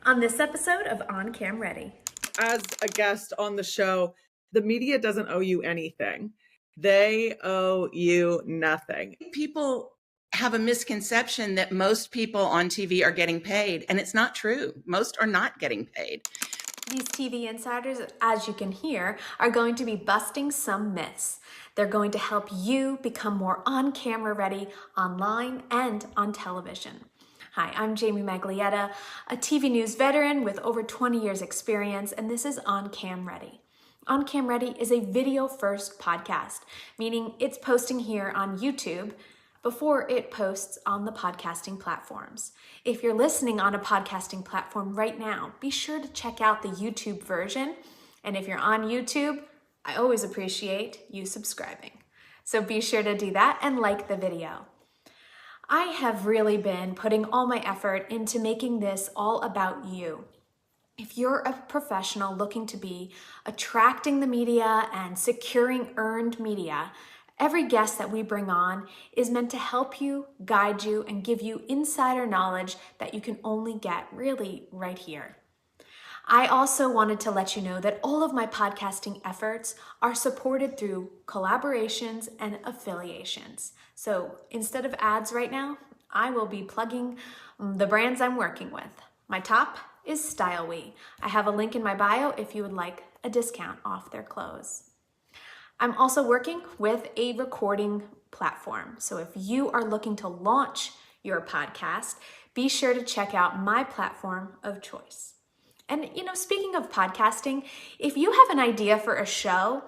on this episode of On Cam Ready. As a guest on the show, the media doesn't owe you anything. They owe you nothing. People have a misconception that most people on TV are getting paid, and it's not true. Most are not getting paid. These TV insiders, as you can hear, are going to be busting some myths. They're going to help you become more on-camera ready online and on television. Hi, I'm Jamie Maglietta, a TV news veteran with over 20 years experience, and this is On Cam Ready. On Cam Ready is a video-first podcast, meaning it's posting here on YouTube before it posts on the podcasting platforms. If you're listening on a podcasting platform right now, be sure to check out the YouTube version. And if you're on YouTube, I always appreciate you subscribing. So be sure to do that and like the video. I have really been putting all my effort into making this all about you. If you're a professional looking to be attracting the media and securing earned media, every guest that we bring on is meant to help you, guide you, and give you insider knowledge that you can only get really right here. I also wanted to let you know that all of my podcasting efforts are supported through collaborations and affiliations. So instead of ads right now, I will be plugging the brands I'm working with. My top is Stylewe. I have a link in my bio if you would like a discount off their clothes. I'm also working with a recording platform. So if you are looking to launch your podcast, be sure to check out my platform of choice. And speaking of podcasting, if you have an idea for a show,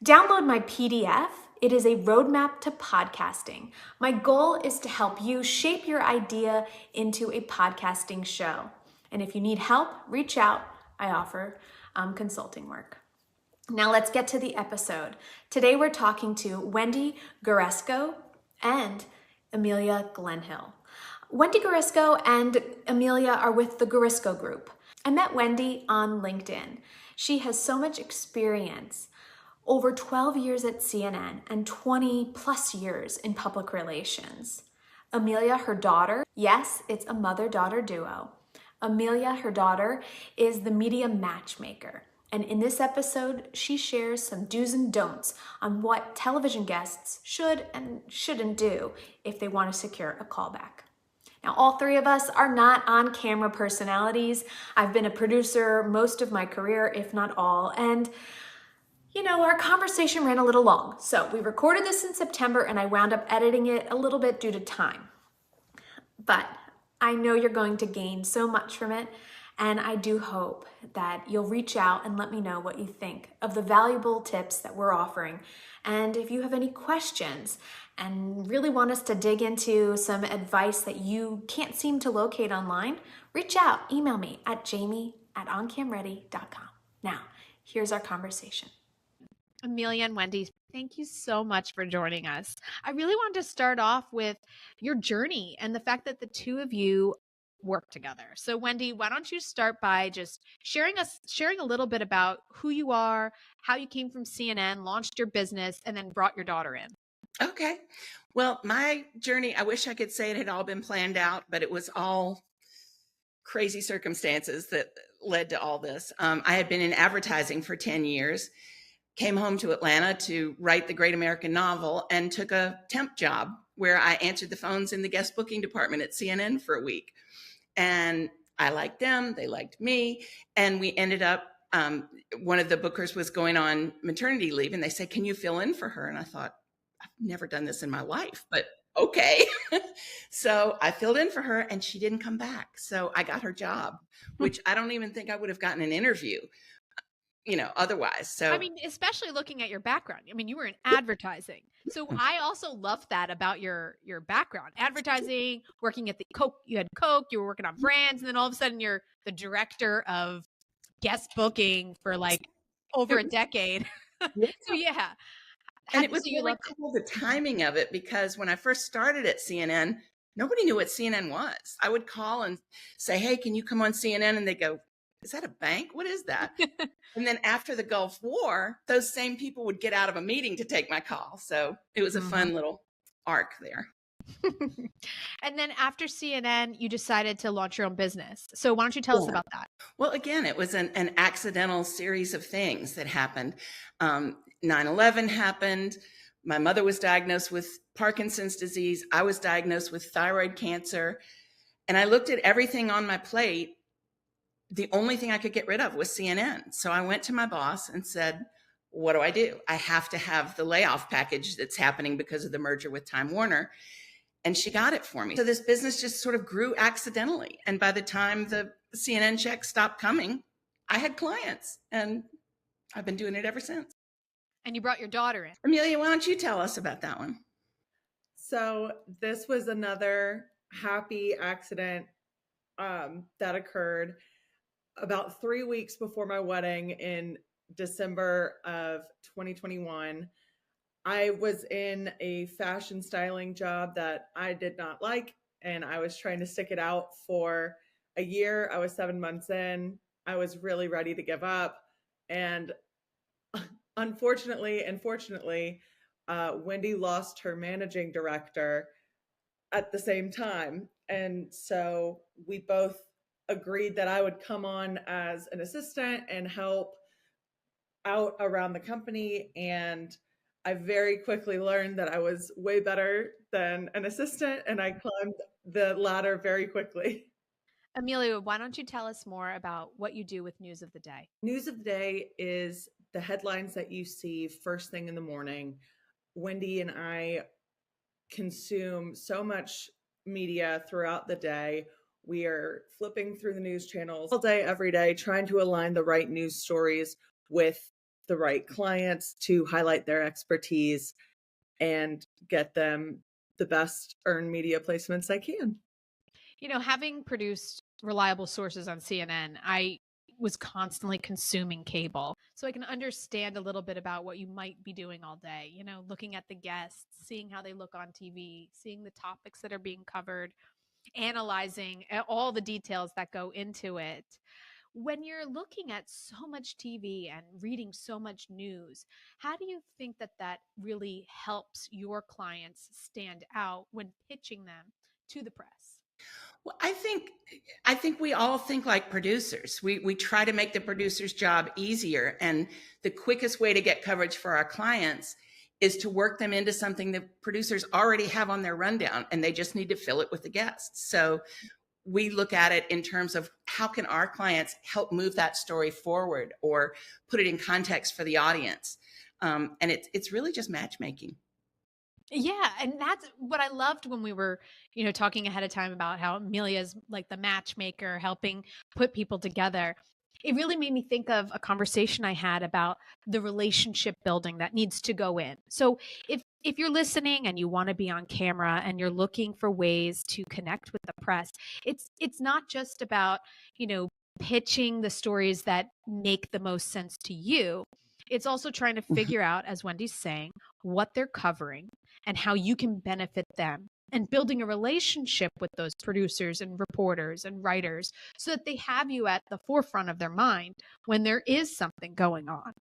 download my PDF. It is a roadmap to podcasting. My goal is to help you shape your idea into a podcasting show. And if you need help, reach out. I offer consulting work. Now let's get to the episode. Today we're talking to Wendy Guarisco and Emilia Gledhill. Wendy Guarisco and Emilia are with the Guarisco Group. I met Wendy on LinkedIn. She has so much experience, over 12 years at CNN and 20 plus years in public relations. Emilia, her daughter, yes, it's a mother-daughter duo. Emilia, her daughter, is the media matchmaker. And in this episode, she shares some do's and don'ts on what television guests should and shouldn't do if they want to secure a callback. Now, all three of us are not on-camera personalities. I've been a producer most of my career, if not all, and our conversation ran a little long. So we recorded this in September and I wound up editing it a little bit due to time. But I know you're going to gain so much from it. And I do hope that you'll reach out and let me know what you think of the valuable tips that we're offering. And if you have any questions and really want us to dig into some advice that you can't seem to locate online, reach out, email me at jamie@oncamready.com. Now, here's our conversation. Emilia and Wendy, thank you so much for joining us. I really wanted to start off with your journey and the fact that the two of you work together. So Wendy, why don't you start by just sharing a little bit about who you are, how you came from CNN, launched your business, and then brought your daughter in. Okay. Well, my journey, I wish I could say it had all been planned out, but it was all crazy circumstances that led to all this. I had been in advertising for 10 years, came home to Atlanta to write the great American novel, and took a temp job where I answered the phones in the guest booking department at CNN for a week. And I liked them, they liked me, and we ended up, one of the bookers was going on maternity leave, and they said, "Can you fill in for her?" And I thought, I've never done this in my life, but okay. So I filled in for her, and she didn't come back. So I got her job, which I don't even think I would have gotten an interview, otherwise. So I mean, especially looking at your background. I mean, you were in advertising. So I also love that about your background. Advertising, working at the Coke, you had Coke, you were working on brands, and then all of a sudden you're the director of guest booking for like over a decade. So yeah. And it was really cool, the timing of it, because when I first started at CNN, nobody knew what CNN was. I would call and say, "Hey, can you come on CNN?" And they go, "Is that a bank? What is that?" And then after the Gulf War, those same people would get out of a meeting to take my call. So it was a fun little arc there. And then after CNN, you decided to launch your own business. So why don't you tell us about that? Well, again, it was an accidental series of things that happened. 9/11 happened. My mother was diagnosed with Parkinson's disease. I was diagnosed with thyroid cancer. And I looked at everything on my plate. The only thing I could get rid of was CNN. So I went to my boss and said, what do I do? I have to have the layoff package that's happening because of the merger with Time Warner. And she got it for me. So this business just sort of grew accidentally. And by the time the CNN checks stopped coming, I had clients, and I've been doing it ever since. And you brought your daughter in. Emilia, why don't you tell us about that one? So this was another happy accident that occurred about 3 weeks before my wedding in December of 2021. I was in a fashion styling job that I did not like, and I was trying to stick it out for a year. I was 7 months in. I was really ready to give up. And unfortunately and fortunately, Wendy lost her managing director at the same time. And so we both agreed that I would come on as an assistant and help out around the company. And I very quickly learned that I was way better than an assistant, and I climbed the ladder very quickly. Emilia, why don't you tell us more about what you do with News of the Day? News of the Day is the headlines that you see first thing in the morning. Wendy and I consume so much media throughout the day. We are flipping through the news channels all day, every day, trying to align the right news stories with the right clients to highlight their expertise and get them the best earned media placements I can. You know, having produced reliable sources on CNN, I was constantly consuming cable. So I can understand a little bit about what you might be doing all day, you know, looking at the guests, seeing how they look on TV, seeing the topics that are being covered, analyzing all the details that go into it. When you're looking at so much TV and reading so much news, how do you think that that really helps your clients stand out when pitching them to the press? Well, I think we all think like producers. We try to make the producer's job easier, and the quickest way to get coverage for our clients is to work them into something that producers already have on their rundown, and they just need to fill it with the guests. So we look at it in terms of how can our clients help move that story forward or put it in context for the audience. And it's really just matchmaking. Yeah, and that's what I loved when we were, you know, talking ahead of time about how Emilia's like the matchmaker, helping put people together. It really made me think of a conversation I had about the relationship building that needs to go in. So if you're listening and you want to be on camera and you're looking for ways to connect with the press, it's not just about, you know, pitching the stories that make the most sense to you. It's also trying to figure out, as Wendy's saying, what they're covering and how you can benefit them, and building a relationship with those producers and reporters and writers so that they have you at the forefront of their mind when there is something going on.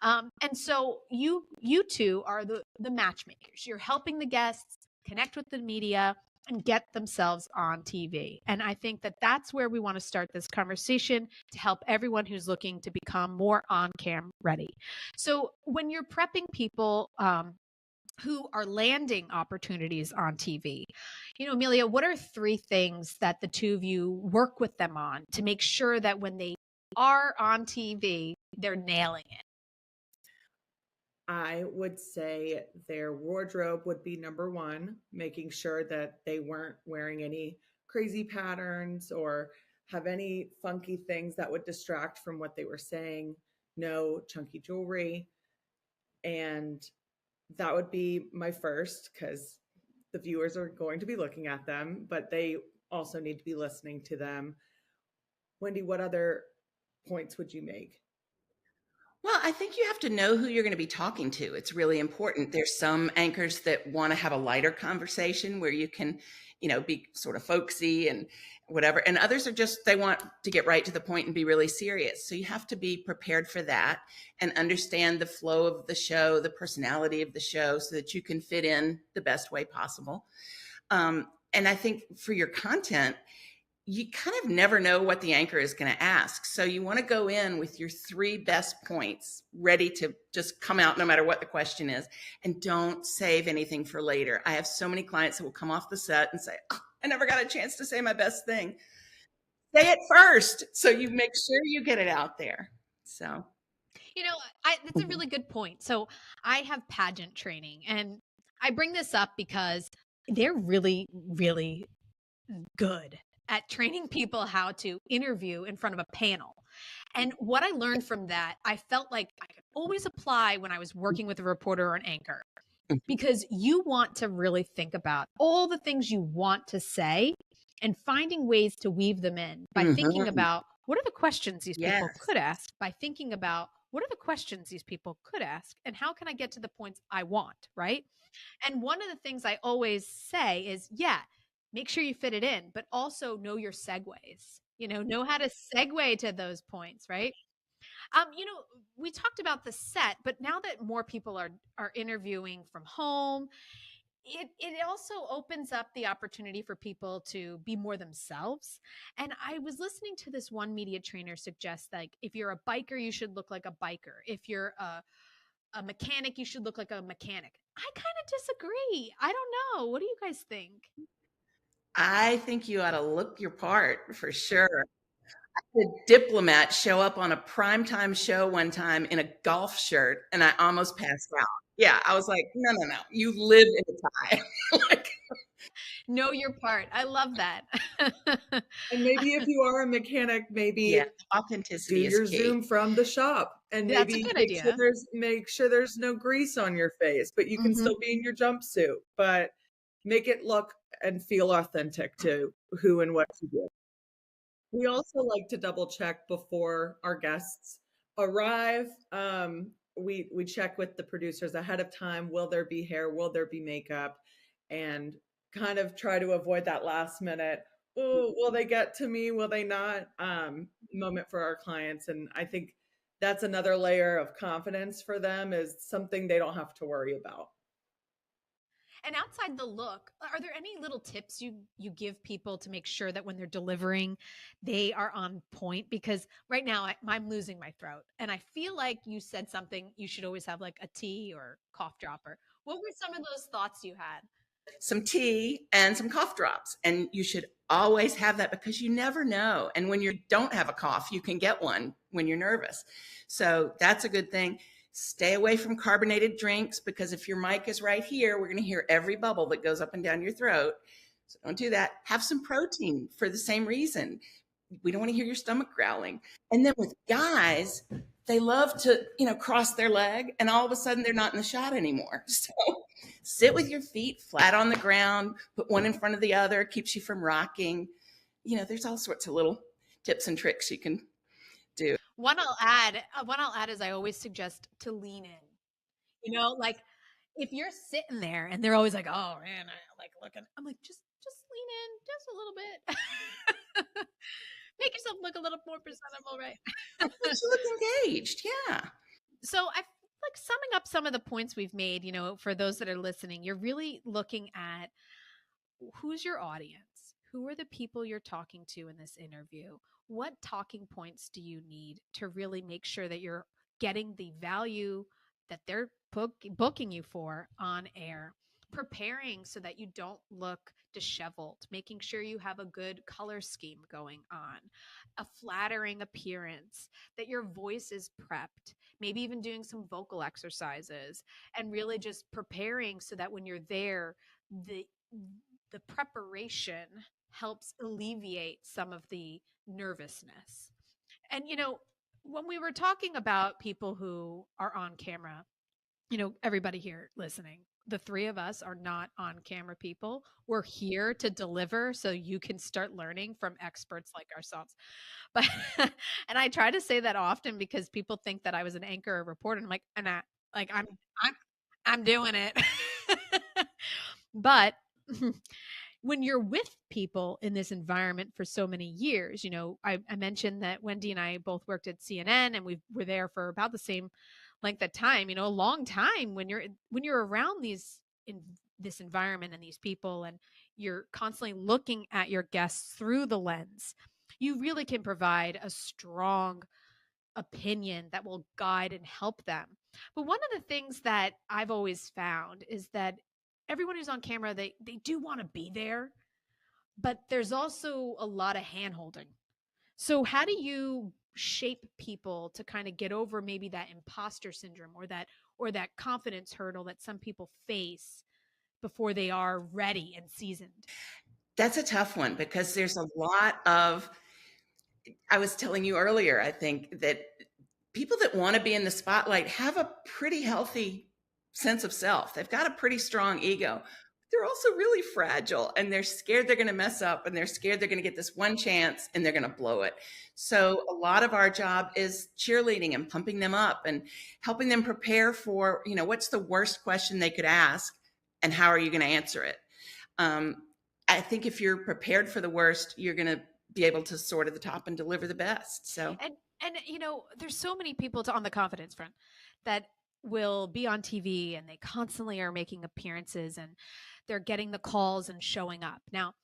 And so you two are the matchmakers. You're helping the guests connect with the media and get themselves on TV. And I think that that's where we want to start this conversation to help everyone who's looking to become more on-cam ready. So when you're prepping people who are landing opportunities on TV, you know, Emilia, what are 3 things that the two of you work with them on to make sure that when they are on TV, they're nailing it? I would say their wardrobe would be number one, making sure that they weren't wearing any crazy patterns or have any funky things that would distract from what they were saying. No chunky jewelry. And that would be my first, because the viewers are going to be looking at them, but they also need to be listening to them. Wendy, what other points would you make? Well, I think you have to know who you're going to be talking to. It's really important. There's some anchors that want to have a lighter conversation where you can, you know, be sort of folksy and whatever. And others are just, they want to get right to the point and be really serious. So you have to be prepared for that and understand the flow of the show, the personality of the show, so that you can fit in the best way possible. And I think for your content, you kind of never know what the anchor is going to ask. So you want to go in with your 3 best points ready to just come out no matter what the question is, and don't save anything for later. I have so many clients that will come off the set and say, oh, I never got a chance to say my best thing. Say it first so you make sure you get it out there. So, That's a really good point. So I have pageant training, and I bring this up because they're really, really good at training people how to interview in front of a panel. And what I learned from that, I felt like I could always apply when I was working with a reporter or an anchor, because you want to really think about all the things you want to say and finding ways to weave them in by thinking about what are the questions these people could ask, by thinking about what are the questions these people could ask, and how can I get to the points I want, right? And one of the things I always say is, make sure you fit it in, but also know your segues, know how to segue to those points, right? We talked about the set, but now that more people are interviewing from home, it also opens up the opportunity for people to be more themselves. And I was listening to this one media trainer suggest, like, if you're a biker, you should look like a biker. If you're a mechanic, you should look like a mechanic. I kind of disagree. I don't know. What do you guys think? I think you ought to look your part for sure. The diplomat show up on a primetime show one time in a golf shirt, and I almost passed out. Yeah, I was like, no, you live in a tie. Like, know your part. I love that. And maybe if you are a mechanic, maybe authenticity do your is key. Zoom from the shop, and That's maybe a good idea. make sure there's no grease on your face, but you can still be in your jumpsuit, but make it look and feel authentic to who and what you do. We also like to double check before our guests arrive. We check with the producers ahead of time. Will there be hair? Will there be makeup? And kind of try to avoid that last minute, oh, will they get to me? Will they not? Moment for our clients. And I think that's another layer of confidence for them, is something they don't have to worry about. And outside the look, are there any little tips you give people to make sure that when they're delivering, they are on point? Because right now I'm losing my throat, and I feel like you said something, you should always have like a tea or cough dropper. What were some of those thoughts you had? Some tea and some cough drops. And you should always have that, because you never know. And when you don't have a cough, you can get one when you're nervous. So that's a good thing. Stay away from carbonated drinks, because if your mic is right here, we're going to hear every bubble that goes up and down your throat. So don't do that. Have some protein for the same reason. We don't want to hear your stomach growling. And then with guys, they love to, cross their leg, and all of a sudden they're not in the shot anymore. So sit with your feet flat on the ground, put one in front of the other, keeps you from rocking. There's all sorts of little tips and tricks you can do. One I'll add is I always suggest to lean in. Like if you're sitting there and they're always like, oh man, I like looking, I'm like, just lean in just a little bit. Make yourself look a little more presentable, right? You look engaged. Yeah. So I like summing up some of the points we've made, for those that are listening, you're really looking at who's your audience? Who are the people you're talking to in this interview? What talking points do you need to really make sure that you're getting the value that they're booking you for on air? Preparing so that you don't look disheveled, making sure you have a good color scheme going on, a flattering appearance, that your voice is prepped, maybe even doing some vocal exercises, and really just preparing so that when you're there, the preparation helps alleviate some of the nervousness. And, when we were talking about people who are on camera, everybody here listening, the 3 of us are not on camera people. We're here to deliver so you can start learning from experts like ourselves. But, and I try to say that often because people think that I was an anchor or reporter. And I'm doing it. But when you're with people in this environment for so many years, I mentioned that Wendy and I both worked at CNN, and we were there for about the same length of time, a long time when you're around this environment and these people, and you're constantly looking at your guests through the lens, you really can provide a strong opinion that will guide and help them. But one of the things that I've always found is that everyone who's on camera, they do want to be there, but there's also a lot of hand holding. So how do you shape people to kind of get over maybe that imposter syndrome or that confidence hurdle that some people face before they are ready and seasoned? That's a tough one because there's a lot of, I was telling you earlier, I think that people that want to be in the spotlight have a pretty healthy sense of self. They've got a pretty strong ego. They're also really fragile and they're scared they're going to mess up and they're scared they're going to get this one chance and they're going to blow it. So a lot of our job is cheerleading and pumping them up and helping them prepare for, what's the worst question they could ask and how are you going to answer it? I think if you're prepared for the worst, you're going to be able to soar to the top and deliver the best. So, and there's so many people on the confidence front that will be on TV and they constantly are making appearances and they're getting the calls and showing up. Now,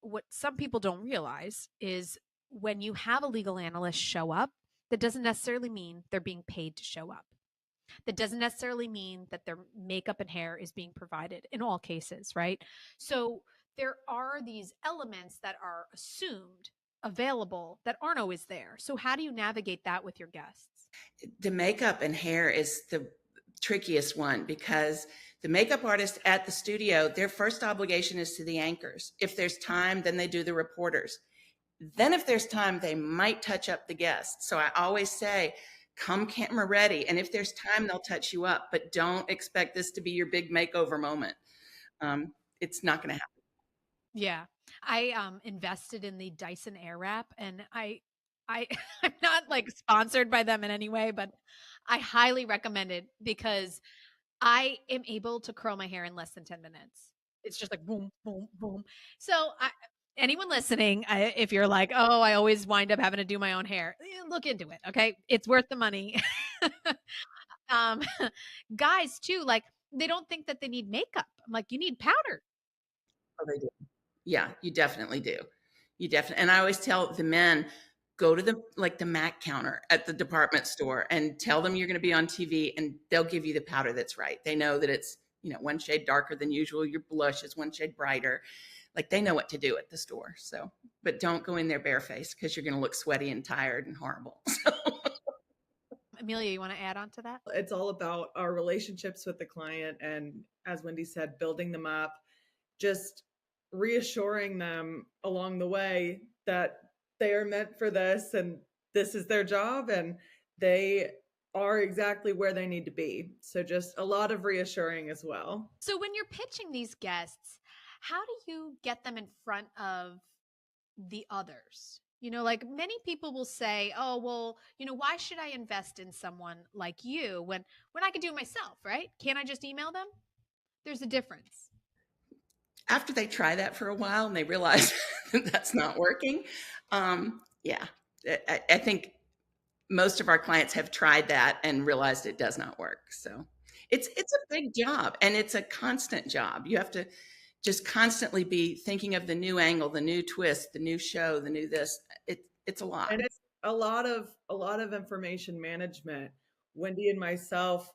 what some people don't realize is when you have a legal analyst show up, that doesn't necessarily mean they're being paid to show up. That doesn't necessarily mean that their makeup and hair is being provided in all cases, right? So there are these elements that are assumed available that aren't always there. So how do you navigate that with your guests? The makeup and hair is the trickiest one because the makeup artist at the studio, their first obligation is to the anchors. If there's time, then they do the reporters. Then if there's time, they might touch up the guests. So I always say, come camera ready. And if there's time, they'll touch you up, but don't expect this to be your big makeover moment. It's not going to happen. Yeah. I invested in the Dyson Airwrap and I'm not like sponsored by them in any way, but I highly recommend it because I am able to curl my hair in less than 10 minutes. It's just like boom, boom, boom. So anyone listening, if you're like, oh, I always wind up having to do my own hair, look into it. Okay. It's worth the money. Guys too, like they don't think that they need makeup. I'm like, you need powder. Oh, they do. Yeah, you definitely do. And I always tell the men, go to the MAC counter at the department store and tell them you're going to be on TV and they'll give you the powder that's right. They know that it's, one shade darker than usual. Your blush is one shade brighter. Like they know what to do at the store. So, but don't go in there barefaced because you're going to look sweaty and tired and horrible. So. Emilia, you want to add on to that? It's all about our relationships with the client. And as Wendy said, building them up, just reassuring them along the way that they are meant for this and this is their job and they are exactly where they need to be. So just a lot of reassuring as well. So when you're pitching these guests, how do you get them in front of the others? Like many people will say, oh, well, why should I invest in someone like you when I can do it myself, right? Can't I just email them? There's a difference. After they try that for a while and they realize that's not working, yeah, I think most of our clients have tried that and realized it does not work. So it's a big job and it's a constant job. You have to just constantly be thinking of the new angle, the new twist, the new show, the new this. It's a lot. And it's a lot of information management. Wendy and myself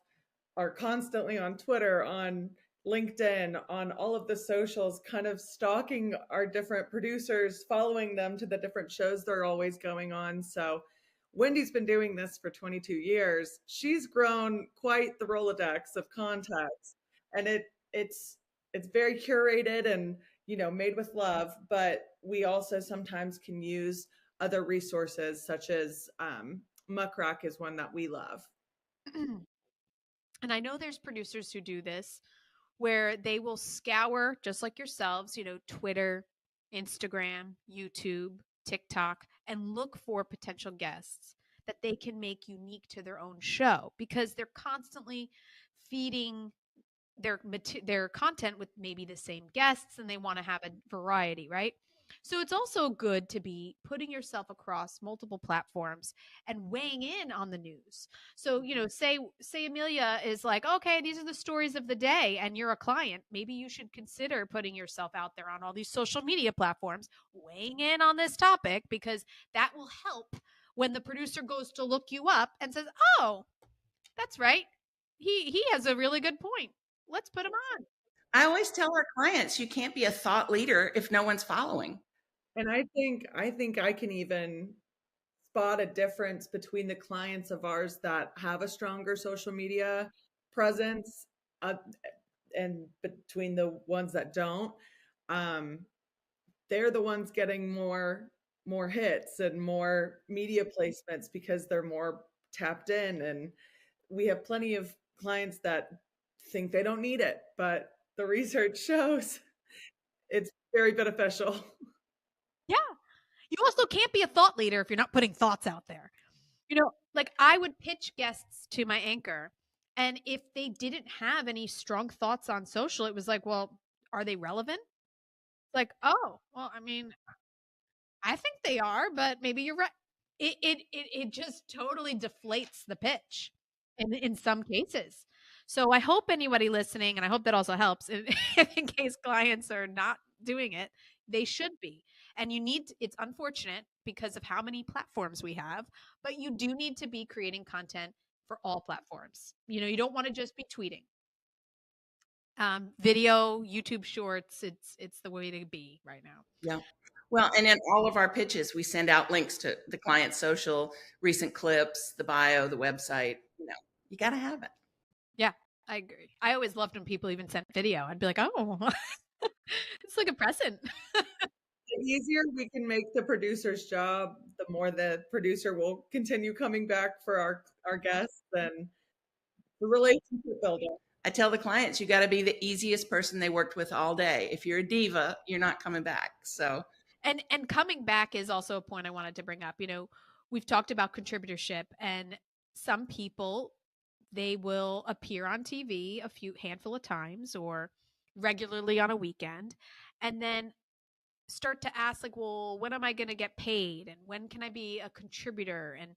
are constantly on Twitter, on LinkedIn, on all of the socials, kind of stalking our different producers, following them to the different shows they're always going on. So Wendy's been doing this for 22 years. She's grown quite the Rolodex of contacts, and it's very curated and made with love. But we also sometimes can use other resources, such as Muck Rack is one that we love. And I know there's producers who do this where they will scour, just like yourselves, Twitter, Instagram, YouTube, TikTok, and look for potential guests that they can make unique to their own show because they're constantly feeding their content with maybe the same guests and they want to have a variety, right? So it's also good to be putting yourself across multiple platforms and weighing in on the news. So, say Emilia is like, okay, these are the stories of the day, and you're a client. Maybe you should consider putting yourself out there on all these social media platforms, weighing in on this topic, because that will help when the producer goes to look you up and says, oh, that's right. He has a really good point. Let's put him on. I always tell our clients, you can't be a thought leader if no one's following. And I think I can even spot a difference between the clients of ours that have a stronger social media presence, and between the ones that don't. They're the ones getting more hits and more media placements because they're more tapped in. And we have plenty of clients that think they don't need it, but the research shows it's very beneficial. Yeah. You also can't be a thought leader if you're not putting thoughts out there. Like I would pitch guests to my anchor, and if they didn't have any strong thoughts on social, it was like, well, are they relevant? Like, oh, well, I mean, I think they are, but maybe you're right. It just totally deflates the pitch in some cases. So I hope anybody listening, and I hope that also helps in case clients are not doing it, they should be. And it's unfortunate because of how many platforms we have, but you do need to be creating content for all platforms. You don't want to just be tweeting. Video, YouTube shorts, it's the way to be right now. Yeah. Well, and in all of our pitches, we send out links to the client's social, recent clips, the bio, the website. You got to have it. Yeah, I agree. I always loved when people even sent video. I'd be like, oh, it's like a present. The easier we can make the producer's job, the more the producer will continue coming back for our guests and the relationship building. I tell the clients, you got to be the easiest person they worked with all day. If you're a diva, you're not coming back. So, and coming back is also a point I wanted to bring up. We've talked about contributorship, and some people, they will appear on TV a handful of times or regularly on a weekend, and then start to ask like, well, when am I going to get paid? And when can I be a contributor? And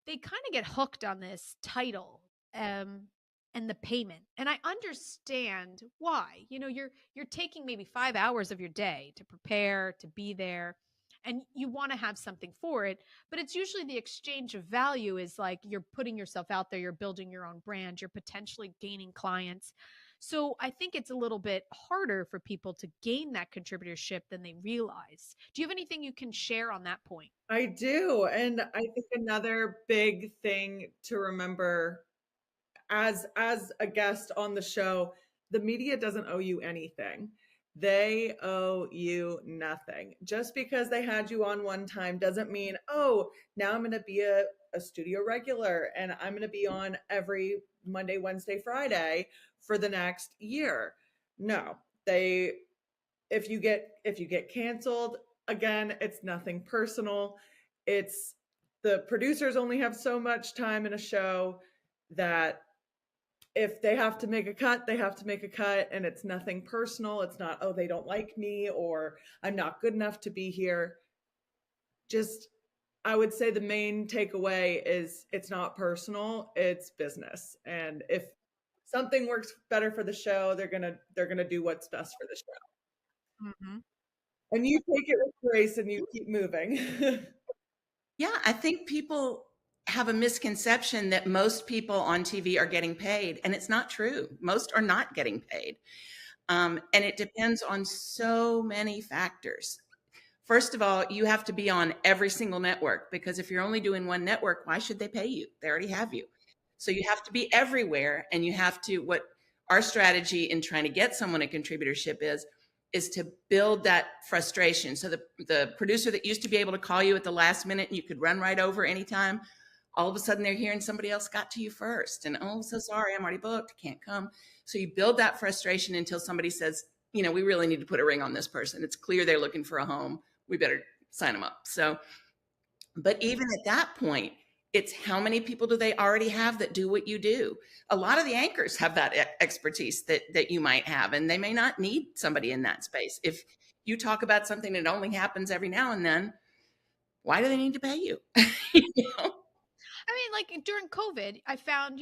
they kind of get hooked on this title and the payment. And I understand why. You're taking maybe 5 hours of your day to prepare, to be there, and you want to have something for it. But it's usually the exchange of value is like you're putting yourself out there, you're building your own brand, you're potentially gaining clients. So I think it's a little bit harder for people to gain that contributorship than they realize. Do you have anything you can share on that point? I do. And I think another big thing to remember as a guest on the show, the media doesn't owe you anything. They owe you nothing. Just because they had you on one time doesn't mean, oh, now I'm going to be a studio regular and I'm going to be on every Monday, Wednesday, Friday for the next year. No, if you get canceled, again, it's nothing personal. It's the producers only have so much time in a show that if they have to make a cut, they have to make a cut, and it's nothing personal. It's not, oh, they don't like me or I'm not good enough to be here. Just, I would say the main takeaway is it's not personal, it's business. And if something works better for the show, they're gonna do what's best for the show. Mm-hmm. And you take it with grace and you keep moving. Yeah, I think people have a misconception that most people on TV are getting paid, and it's not true. Most are not getting paid. And it depends on so many factors. First of all, you have to be on every single network, because if you're only doing one network, why should they pay you? They already have you. So you have to be everywhere, and you have to, what our strategy in trying to get someone a contributorship is to build that frustration. So the producer that used to be able to call you at the last minute and you could run right over anytime, all of a sudden they're hearing somebody else got to you first. And, oh, so sorry, I'm already booked, can't come. So you build that frustration until somebody says, we really need to put a ring on this person. It's clear they're looking for a home. We better sign them up. So, but even at that point, it's how many people do they already have that do what you do? A lot of the anchors have that expertise that you might have, and they may not need somebody in that space. you talk about something that only happens every now and then, why do they need to pay you? You know? I mean, like during COVID, I found,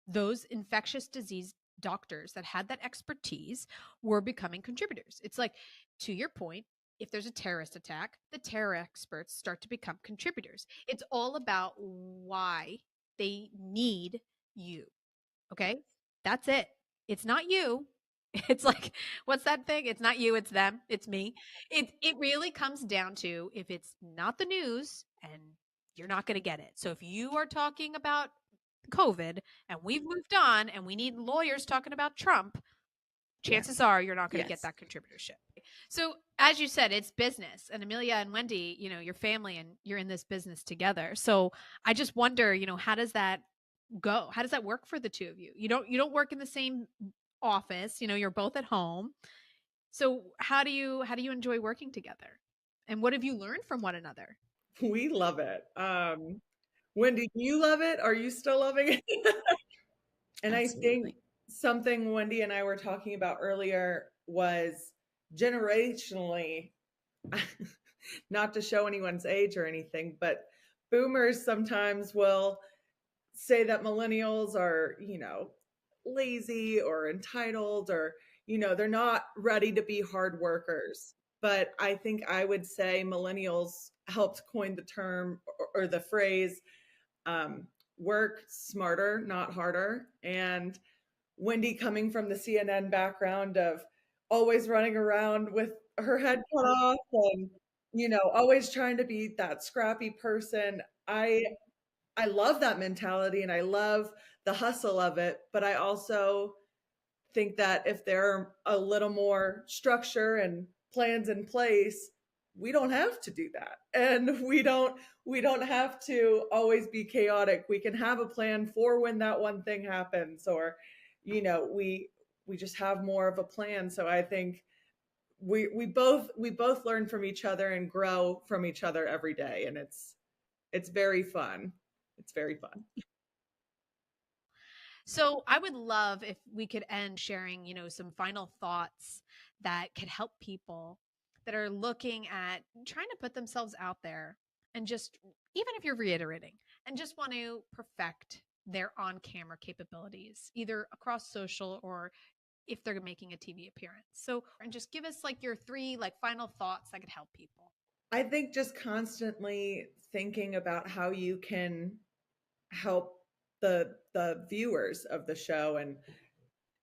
those infectious disease doctors that had that expertise were becoming contributors. It's like, to your point, if there's a terrorist attack, the terror experts start to become contributors. It's all about why they need you. Okay. That's it. It's not you. It's like, what's that thing? It's not you, it's them, it's me. It really comes down to, if it's not the news, and you're not going to get it. So if you are talking about COVID and we've moved on and we need lawyers talking about Trump, chances are you're not going to get that contributorship. So as you said, it's business, and Emilia and Wendy, your family, and you're in this business together. So I just wonder, how does that go? How does that work for the two of you? You don't work in the same office, you're both at home. So how do you enjoy working together? And what have you learned from one another? We love it. Wendy, do you love it? Are you still loving it? And Absolutely. I think something Wendy and I were talking about earlier was generationally, not to show anyone's age or anything, but boomers sometimes will say that millennials are, lazy or entitled, or, they're not ready to be hard workers. But I think I would say millennials helped coin the term or the phrase, work smarter, not harder. And Wendy, coming from the CNN background of always running around with her head cut off and, always trying to be that scrappy person. I love that mentality and I love the hustle of it, but I also think that if there are a little more structure and plans in place, we don't have to do that. And we don't have to always be chaotic. We can have a plan for when that one thing happens, or we just have more of a plan. So I think we both learn from each other and grow from each other every day, and it's very fun. It's very fun. So I would love if we could end sharing, some final thoughts that could help people that are looking at trying to put themselves out there, and just, even if you're reiterating and just want to perfect their on-camera capabilities, either across social or if they're making a TV appearance. So, and just give us like your 3 final thoughts that could help people. I think just constantly thinking about how you can help the viewers of the show, and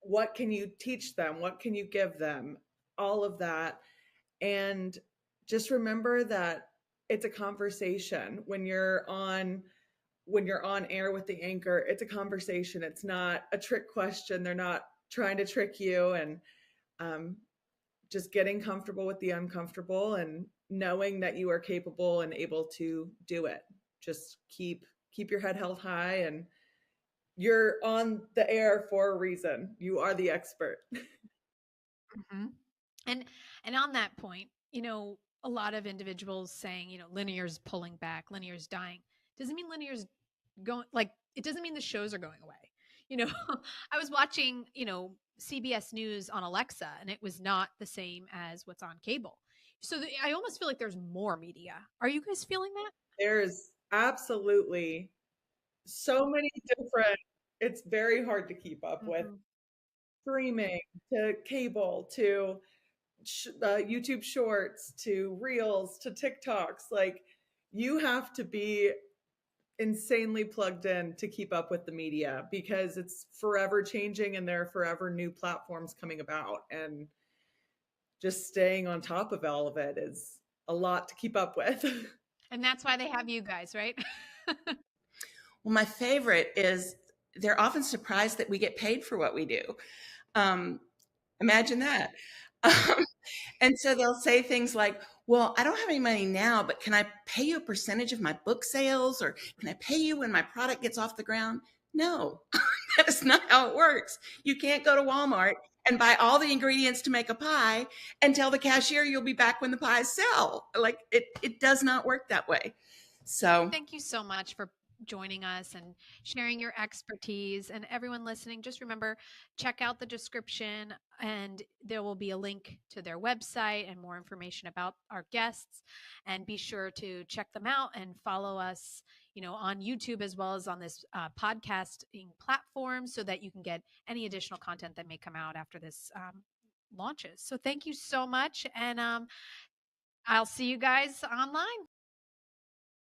what can you teach them, what can you give them, all of that. And just remember that it's a conversation when you're on air with the anchor. It's a conversation. It's not a trick question. They're not trying to trick you. And just getting comfortable with the uncomfortable and knowing that you are capable and able to do it. Just keep your head held high, and you're on the air for a reason. You are the expert. Mm-hmm. And on that point, a lot of individuals saying, linear's pulling back, linear's dying. Doesn't mean linear's going, it doesn't mean the shows are going away. I was watching, CBS News on Alexa, and it was not the same as what's on cable. So I almost feel like there's more media. Are you guys feeling that? There's absolutely so many different, it's very hard to keep up with. Streaming to cable to YouTube Shorts to Reels to TikToks. Like, you have to be insanely plugged in to keep up with the media, because it's forever changing and there are forever new platforms coming about, and just staying on top of all of it is a lot to keep up with. And that's why they have you guys, right? Well, my favorite is they're often surprised that we get paid for what we do. Imagine that. And so they'll say things like, well, I don't have any money now, but can I pay you a percentage of my book sales? Or can I pay you when my product gets off the ground? No, that is not how it works. You can't go to Walmart and buy all the ingredients to make a pie and tell the cashier you'll be back when the pies sell. Like, it does not work that way. So thank you so much for joining us and sharing your expertise. And everyone listening, just remember, check out the description and there will be a link to their website and more information about our guests. And be sure to check them out and follow us, on YouTube as well as on this podcasting platform so that you can get any additional content that may come out after this launches. So thank you so much. And I'll see you guys online.